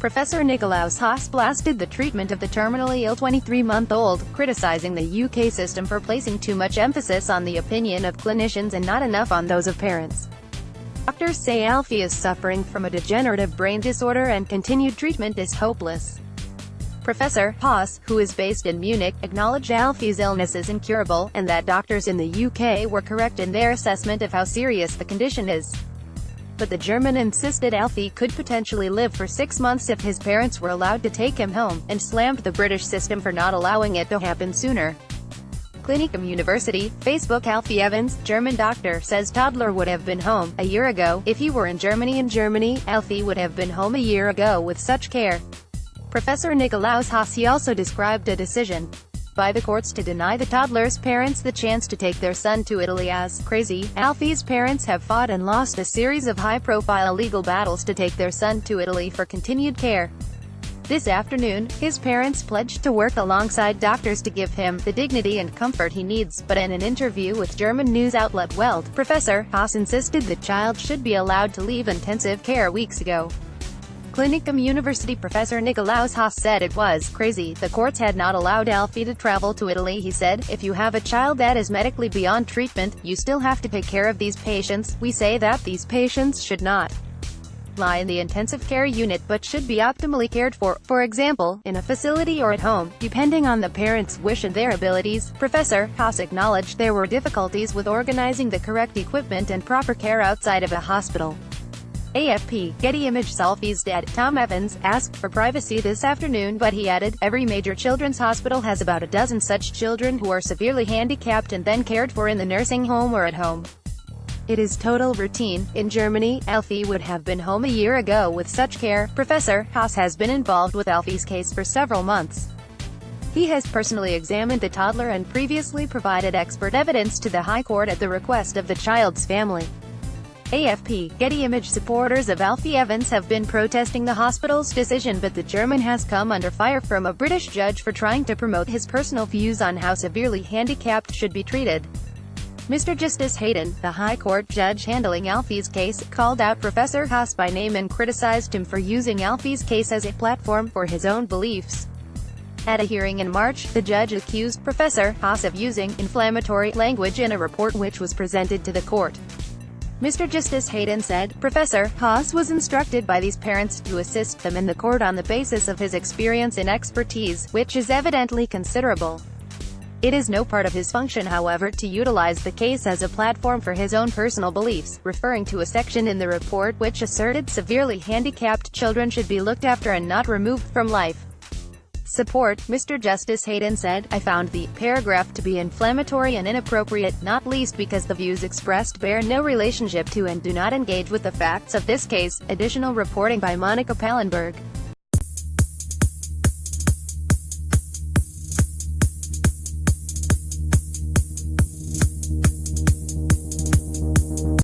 Professor Nikolaus Haas blasted the treatment of the terminally ill 23-month-old, criticizing the UK system for placing too much emphasis on the opinion of clinicians and not enough on those of parents. Doctors say Alfie is suffering from a degenerative brain disorder and continued treatment is hopeless. Professor Haas, who is based in Munich, acknowledged Alfie's illness is incurable, and that doctors in the UK were correct in their assessment of how serious the condition is. But the German insisted Alfie could potentially live for 6 months if his parents were allowed to take him home, and slammed the British system for not allowing it to happen sooner. Clinicum University, Facebook. Alfie Evans, German doctor, says toddler would have been home a year ago. If he were in Germany, Alfie would have been home a year ago with such care. Professor Nikolaus Haas also described a decision by the courts to deny the toddler's parents the chance to take their son to Italy as crazy. Alfie's parents have fought and lost a series of high-profile legal battles to take their son to Italy for continued care. This afternoon, his parents pledged to work alongside doctors to give him the dignity and comfort he needs, but in an interview with German news outlet Welt, Professor Haas insisted the child should be allowed to leave intensive care weeks ago. Clinicum University Professor Nikolaus Haas said it was crazy the courts had not allowed Alfie to travel to Italy. He said, "If you have a child that is medically beyond treatment, you still have to take care of these patients. We say that these patients should not lie in the intensive care unit but should be optimally cared for example, in a facility or at home, depending on the parents' wish and their abilities." Professor Haas acknowledged there were difficulties with organizing the correct equipment and proper care outside of a hospital. AFP, Getty Images. Alfie's dad, Tom Evans, asked for privacy this afternoon, but he added, "Every major children's hospital has about a dozen such children who are severely handicapped and then cared for in the nursing home or at home. It is total routine. In Germany, Alfie would have been home a year ago with such care." Professor Haas has been involved with Alfie's case for several months. He has personally examined the toddler and previously provided expert evidence to the High Court at the request of the child's family. AFP, Getty Images. Supporters of Alfie Evans have been protesting the hospital's decision, but the German has come under fire from a British judge for trying to promote his personal views on how severely handicapped should be treated. Mr. Justice Hayden, the High Court judge handling Alfie's case, called out Professor Haas by name and criticized him for using Alfie's case as a platform for his own beliefs. At a hearing in March, the judge accused Professor Haas of using inflammatory language in a report which was presented to the court. Mr. Justice Hayden said, "Professor Haas was instructed by these parents to assist them in the court on the basis of his experience and expertise, which is evidently considerable. It is no part of his function, however, to utilize the case as a platform for his own personal beliefs," referring to a section in the report which asserted severely handicapped children should be looked after and not removed from life support. Mr. Justice Hayden said, "I found the paragraph to be inflammatory and inappropriate, not least because the views expressed bear no relationship to and do not engage with the facts of this case." Additional reporting by Monica Pallenberg.